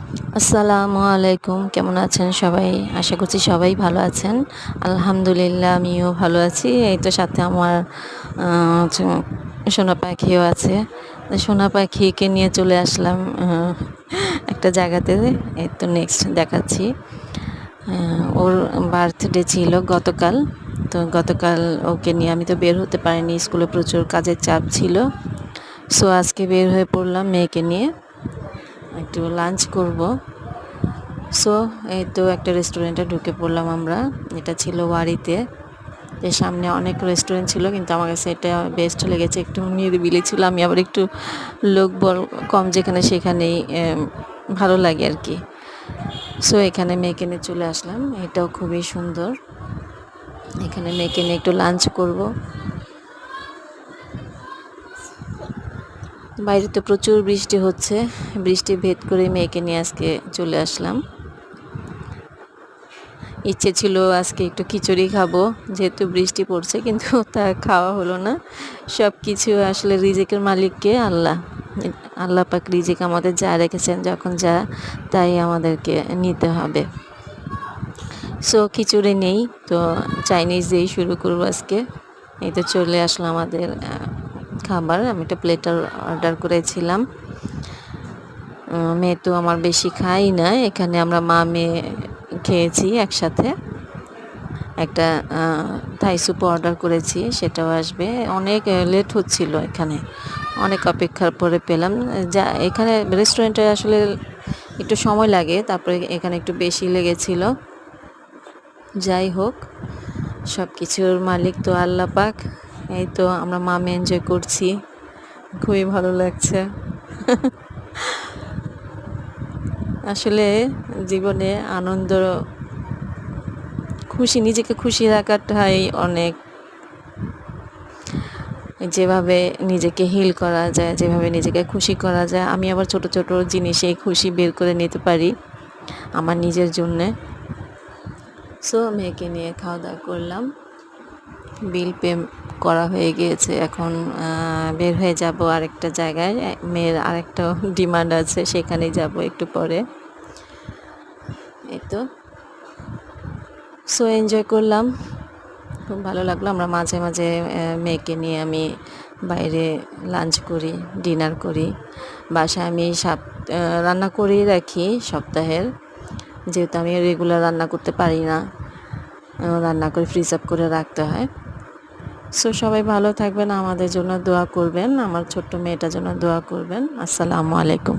আসসালামু আলাইকুম। কেমন আছেন সবাই? আশা করছি সবাই ভালো আছেন। আলহামদুলিল্লাহ আমিও ভালো আছি। এই তো সাথে আমার আ হচ্ছে সোনা পাখিও আছে। সোনা পাখিকে নিয়ে চলে আসলাম একটা জায়গাতে। এই তো নেক্সট দেখাচ্ছি। ওর বার্থডে ছিল গতকাল। তো গতকাল ওকে নিয়ে আমি তো বের হতে পারিনি। স্কুলে প্রচুর কাজের চাপ ছিল। সো আজকে বের হয়ে পড়লাম মেয়েকে নিয়ে। একটু লাঞ্চ করব। সো এই তো একটা রেস্টুরেন্টে ঢুকে পড়লাম আমরা। এটা ছিল ওয়ারিতে। এর সামনে অনেক রেস্টুরেন্ট ছিল, কিন্তু আমার কাছে এটা বেস্ট লেগেছে। একটু নিরিবিলি ছিল। আমি আবার একটু লোকবল কম যেখানে সেখানেই ভালো লাগে আর কি। সো এখানে মেয়েকে নিয়ে চলে আসলাম। এটাও খুবই সুন্দর। এখানে মেয়েকে নিয়ে একটু লাঞ্চ করব। বাইরে তো প্রচুর বৃষ্টি হচ্ছে। বৃষ্টি ভেদ করে মেয়েকে নিয়ে আজকে চলে আসলাম। ইচ্ছে ছিল আজকে একটু খিচুড়ি খাবো, যেহেতু বৃষ্টি পড়ছে, কিন্তু তা খাওয়া হলো না। সব কিছু আসলে রিজিকের মালিককে আল্লাহ। আল্লাহ পাক রিজিক আমাদের যা রেখেছেন, যখন যা তাই আমাদেরকে নিতে হবে। সো খিচুড়ি নেই তো চাইনিজ দিয়েই শুরু করবো আজকে। এই তো চলে আসলো আমাদের খাবার। আমি একটা প্লেটার অর্ডার করেছিলাম। মেয়ে তো আমার বেশি খাই না। এখানে আমরা মা মেয়ে খেয়েছি একসাথে। একটা থাই স্যুপ অর্ডার করেছি, সেটাও আসবে। অনেক লেট হচ্ছিল এখানে, অনেক অপেক্ষার পরে পেলাম। যা এখানে রেস্টুরেন্টে আসলে একটু সময় লাগে, তারপরে এখানে একটু বেশি লেগেছিল। যাই হোক, সব কিছুর মালিক তো আল্লাহ পাক। এই তো আমরা মামে এনজয় করছি, খুবই ভালো লাগছে। আসলে জীবনে আনন্দ, খুশি, নিজেকে খুশি রাখাটাই অনেক। যেভাবে নিজেকে হিল করা যায়, যেভাবে নিজেকে খুশি করা যায়, আমি আবার ছোট ছোট জিনিসে খুশি বের করে নিতে পারি আমার নিজের জন্যে। সো মেয়েকে নিয়ে খাওয়া দাওয়া করলাম। বিল পে করা হয়ে গিয়েছে। এখন বের হয়ে যাব আরেকটা জায়গায়। মেয়ের আরেকটা ডিমান্ড আছে, সেখানেই যাব একটু পরে। এই তো সো এনজয় করলাম, খুব ভালো লাগলো। আমরা মাঝে মাঝে মেয়েকে নিয়ে আমি বাইরে লাঞ্চ করি, ডিনার করি। বাসায় আমি রান্না করেই রাখি সপ্তাহের, যেহেতু আমি রেগুলার রান্না করতে পারি না। রান্না করে ফ্রিজ আপ করে রাখতে হয়। সো সবাই ভালো থাকবেন, আমাদের জন্য দোয়া করবেন, আমার ছোট্ট মেয়েটার জন্য দোয়া করবেন। আসসালামু আলাইকুম।